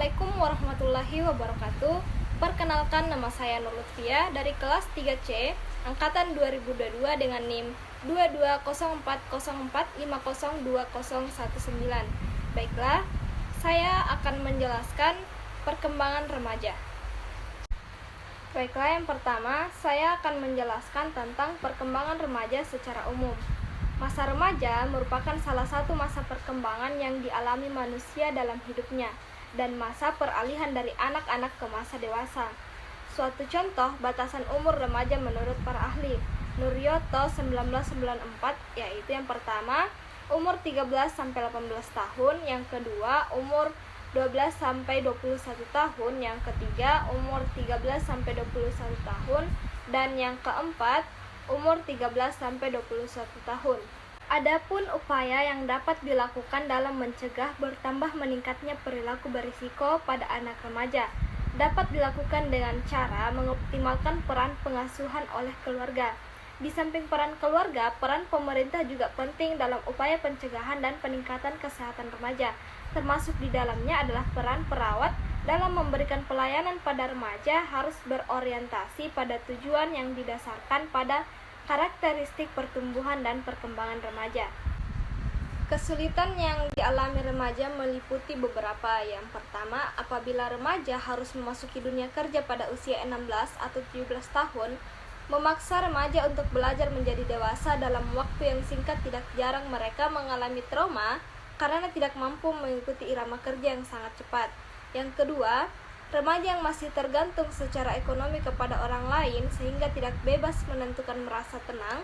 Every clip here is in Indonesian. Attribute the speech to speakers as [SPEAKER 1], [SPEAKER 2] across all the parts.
[SPEAKER 1] Assalamualaikum warahmatullahi wabarakatuh. Perkenalkan, nama saya Nur Lutfia dari kelas 3C angkatan 2022 dengan NIM 220404502019. Baiklah, saya akan menjelaskan perkembangan remaja. Baiklah, yang pertama saya akan menjelaskan tentang perkembangan remaja secara umum. Masa remaja merupakan salah satu masa perkembangan yang dialami manusia dalam hidupnya dan masa peralihan dari anak-anak ke masa dewasa. Suatu contoh batasan umur remaja menurut para ahli Nuryoto 1994 yaitu yang pertama umur 13-18 tahun, yang kedua umur 12-21 tahun, yang ketiga umur 13-21 tahun, dan yang keempat umur 13-21 tahun. Adapun upaya yang dapat dilakukan dalam mencegah bertambah meningkatnya perilaku berisiko pada anak remaja dapat dilakukan dengan cara mengoptimalkan peran pengasuhan oleh keluarga. Di samping peran keluarga, peran pemerintah juga penting dalam upaya pencegahan dan peningkatan kesehatan remaja. Termasuk di dalamnya adalah peran perawat dalam memberikan pelayanan pada remaja harus berorientasi pada tujuan yang didasarkan pada karakteristik pertumbuhan dan perkembangan remaja. Kesulitan yang dialami remaja meliputi beberapa. Yang pertama, apabila remaja harus memasuki dunia kerja pada usia 16 atau 17 tahun, memaksa remaja untuk belajar menjadi dewasa dalam waktu yang singkat, tidak jarang mereka mengalami trauma karena tidak mampu mengikuti irama kerja yang sangat cepat. Yang kedua, remaja yang masih tergantung secara ekonomi kepada orang lain sehingga tidak bebas menentukan merasa tenang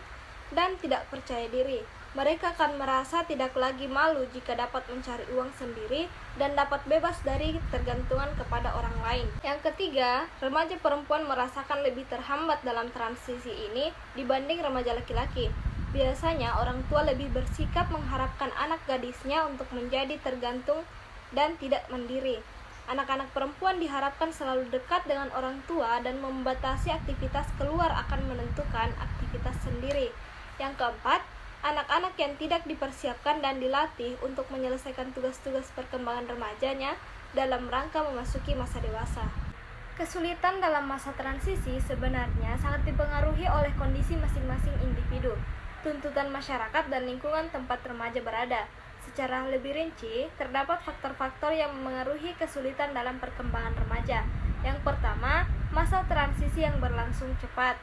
[SPEAKER 1] dan tidak percaya diri. Mereka akan merasa tidak lagi malu jika dapat mencari uang sendiri dan dapat bebas dari tergantungan kepada orang lain. Yang ketiga, remaja perempuan merasakan lebih terhambat dalam transisi ini dibanding remaja laki-laki. Biasanya orang tua lebih bersikap mengharapkan anak gadisnya untuk menjadi tergantung dan tidak mandiri. Anak-anak perempuan diharapkan selalu dekat dengan orang tua dan membatasi aktivitas keluar akan menentukan aktivitas sendiri. Yang keempat, anak-anak yang tidak dipersiapkan dan dilatih untuk menyelesaikan tugas-tugas perkembangan remajanya dalam rangka memasuki masa dewasa. Kesulitan dalam masa transisi sebenarnya sangat dipengaruhi oleh kondisi masing-masing individu, tuntutan masyarakat dan lingkungan tempat remaja berada. Secara lebih rinci, terdapat faktor-faktor yang memengaruhi kesulitan dalam perkembangan remaja. Yang pertama, masa transisi yang berlangsung cepat.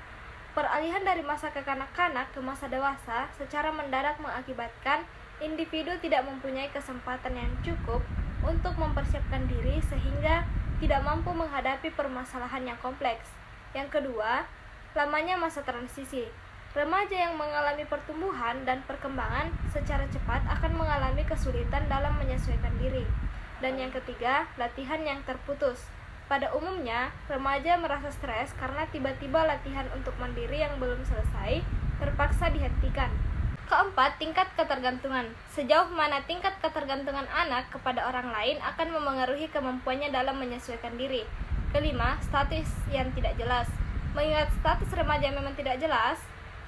[SPEAKER 1] Peralihan dari masa kekanak-kanak ke masa dewasa secara mendadak mengakibatkan individu tidak mempunyai kesempatan yang cukup untuk mempersiapkan diri sehingga tidak mampu menghadapi permasalahan yang kompleks. Yang kedua, lamanya masa transisi. Remaja yang mengalami pertumbuhan dan perkembangan secara cepat akan mengalami kesulitan dalam menyesuaikan diri. Dan yang ketiga, latihan yang terputus. Pada umumnya, remaja merasa stres karena tiba-tiba latihan untuk mandiri yang belum selesai terpaksa dihentikan. Keempat, tingkat ketergantungan. Sejauh mana tingkat ketergantungan anak kepada orang lain akan memengaruhi kemampuannya dalam menyesuaikan diri. Kelima, status yang tidak jelas. Mengingat status remaja memang tidak jelas,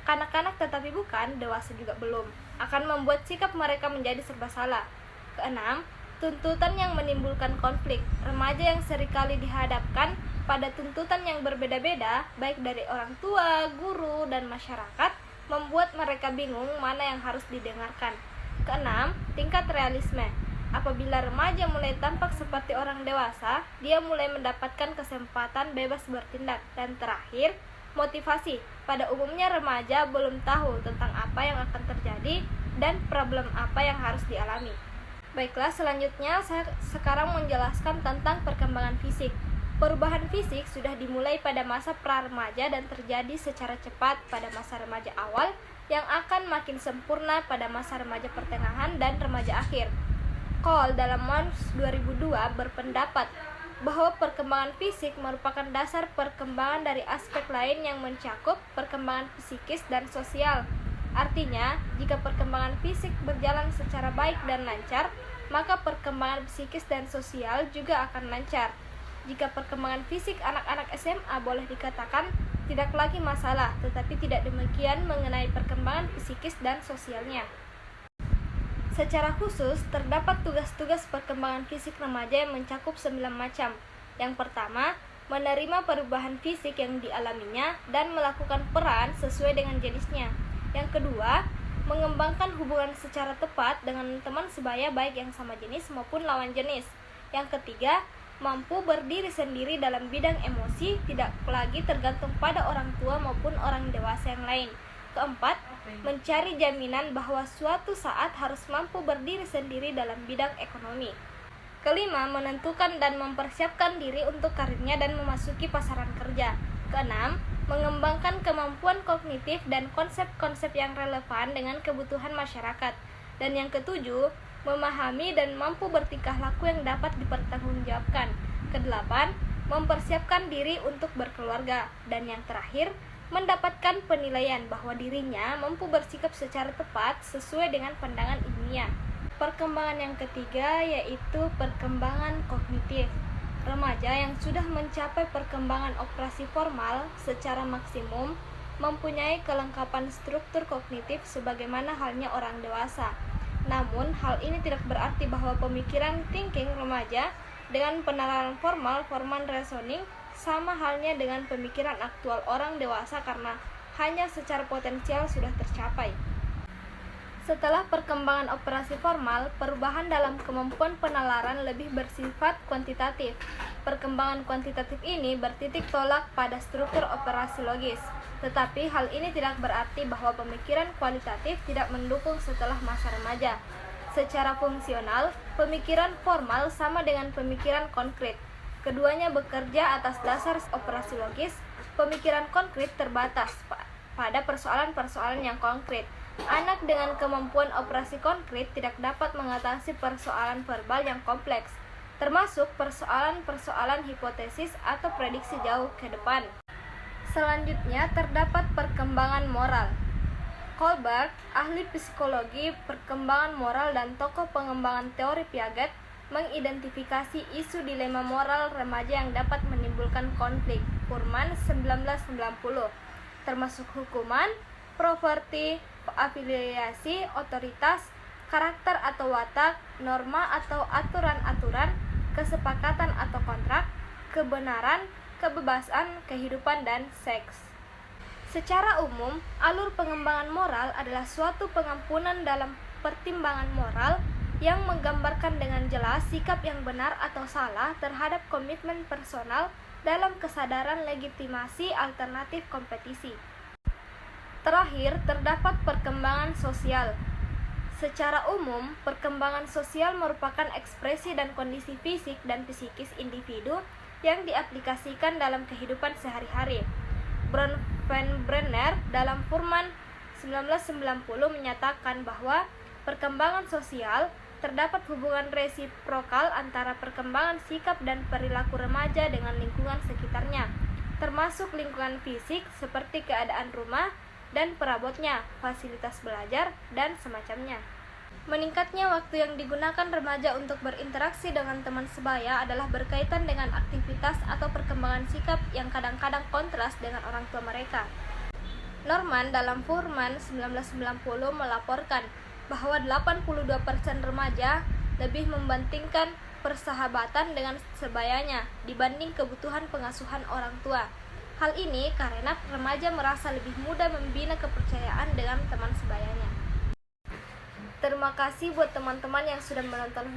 [SPEAKER 1] kanak-kanak tetapi bukan, dewasa juga belum, akan membuat sikap mereka menjadi serba salah. Keenam, tuntutan yang menimbulkan konflik. Remaja yang seringkali dihadapkan pada tuntutan yang berbeda-beda, baik dari orang tua, guru, dan masyarakat, membuat mereka bingung mana yang harus didengarkan. Keenam, tingkat realisme. Apabila remaja mulai tampak seperti orang dewasa, dia mulai mendapatkan kesempatan bebas bertindak. Dan terakhir, motivasi. Pada umumnya remaja belum tahu tentang apa yang akan terjadi dan problem apa yang harus dialami. Baiklah, selanjutnya saya sekarang menjelaskan tentang perkembangan fisik. Perubahan fisik sudah dimulai pada masa pra-remaja dan terjadi secara cepat pada masa remaja awal yang akan makin sempurna pada masa remaja pertengahan dan remaja akhir. Cole dalam Mons 2002 berpendapat bahwa perkembangan fisik merupakan dasar perkembangan dari aspek lain yang mencakup perkembangan psikis dan sosial. Artinya, jika perkembangan fisik berjalan secara baik dan lancar, maka perkembangan psikis dan sosial juga akan lancar. Jika perkembangan fisik anak-anak SMA boleh dikatakan tidak lagi masalah, tetapi tidak demikian mengenai perkembangan psikis dan sosialnya. Secara khusus, terdapat tugas-tugas perkembangan fisik remaja yang mencakup 9 macam. Yang pertama, menerima perubahan fisik yang dialaminya dan melakukan peran sesuai dengan jenisnya. Yang kedua, mengembangkan hubungan secara tepat dengan teman sebaya baik yang sama jenis maupun lawan jenis. Yang ketiga, mampu berdiri sendiri dalam bidang emosi, tidak lagi tergantung pada orang tua maupun orang dewasa yang lain. Keempat, mencari jaminan bahwa suatu saat harus mampu berdiri sendiri dalam bidang ekonomi. Kelima, menentukan dan mempersiapkan diri untuk karirnya dan memasuki pasaran kerja. Keenam, mengembangkan kemampuan kognitif dan konsep-konsep yang relevan dengan kebutuhan masyarakat. Dan yang ketujuh, memahami dan mampu bertingkah laku yang dapat dipertanggungjawabkan. Kedelapan, mempersiapkan diri untuk berkeluarga. Dan yang terakhir, mendapatkan penilaian bahwa dirinya mampu bersikap secara tepat sesuai dengan pandangan ilmiah. Perkembangan yang ketiga yaitu perkembangan kognitif. Remaja yang sudah mencapai perkembangan operasi formal secara maksimum mempunyai kelengkapan struktur kognitif sebagaimana halnya orang dewasa. Namun, hal ini tidak berarti bahwa pemikiran thinking remaja dengan penalaran formal reasoning sama halnya dengan pemikiran aktual orang dewasa karena hanya secara potensial sudah tercapai. Setelah perkembangan operasi formal, perubahan dalam kemampuan penalaran lebih bersifat kuantitatif. Perkembangan kuantitatif ini bertitik tolak pada struktur operasi logis. Tetapi hal ini tidak berarti bahwa pemikiran kualitatif tidak mendukung setelah masa remaja. Secara fungsional, pemikiran formal sama dengan pemikiran konkret. Keduanya bekerja atas dasar operasi logis. Pemikiran konkret terbatas pada persoalan-persoalan yang konkret. Anak dengan kemampuan operasi konkret tidak dapat mengatasi persoalan verbal yang kompleks, termasuk persoalan-persoalan hipotesis atau prediksi jauh ke depan. Selanjutnya terdapat perkembangan moral. Kohlberg, ahli psikologi perkembangan moral dan tokoh pengembangan teori Piaget, mengidentifikasi isu dilema moral remaja yang dapat menimbulkan konflik. Furman 1990, termasuk hukuman, properti, afiliasi, otoritas, karakter atau watak, norma atau aturan-aturan, kesepakatan atau kontrak, kebenaran, kebebasan, kehidupan, dan seks. Secara umum, alur pengembangan moral adalah suatu pengampunan dalam pertimbangan moral yang menggambarkan dengan jelas sikap yang benar atau salah terhadap komitmen personal dalam kesadaran legitimasi alternatif kompetisi. Terakhir, terdapat perkembangan sosial. Secara umum, perkembangan sosial merupakan ekspresi dan kondisi fisik dan psikis individu yang diaplikasikan dalam kehidupan sehari-hari. Brenner dalam Furman 1990 menyatakan bahwa perkembangan sosial terdapat hubungan resiprokal antara perkembangan sikap dan perilaku remaja dengan lingkungan sekitarnya, termasuk lingkungan fisik seperti keadaan rumah dan perabotnya, fasilitas belajar, dan semacamnya. Meningkatnya waktu yang digunakan remaja untuk berinteraksi dengan teman sebaya adalah berkaitan dengan aktivitas atau perkembangan sikap yang kadang-kadang kontras dengan orang tua mereka. Norman dalam Furman 1990 melaporkan bahwa 82% remaja lebih mementingkan persahabatan dengan sebayanya dibanding kebutuhan pengasuhan orang tua. Hal ini karena remaja merasa lebih mudah membina kepercayaan dengan teman sebayanya. Terima kasih buat teman-teman yang sudah menonton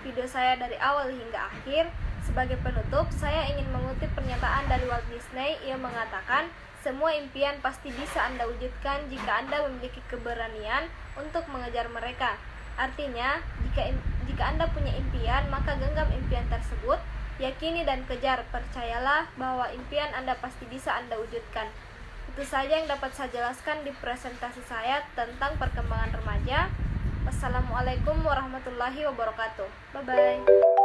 [SPEAKER 1] video saya dari awal hingga akhir. Sebagai penutup, saya ingin mengutip pernyataan dari Walt Disney. Ia mengatakan, semua impian pasti bisa Anda wujudkan jika Anda memiliki keberanian untuk mengejar mereka. Artinya, jika Anda punya impian, maka genggam impian tersebut, yakini dan kejar. Percayalah bahwa impian Anda pasti bisa Anda wujudkan. Itu saja yang dapat saya jelaskan di presentasi saya tentang perkembangan remaja. Wassalamualaikum warahmatullahi wabarakatuh. Bye-bye.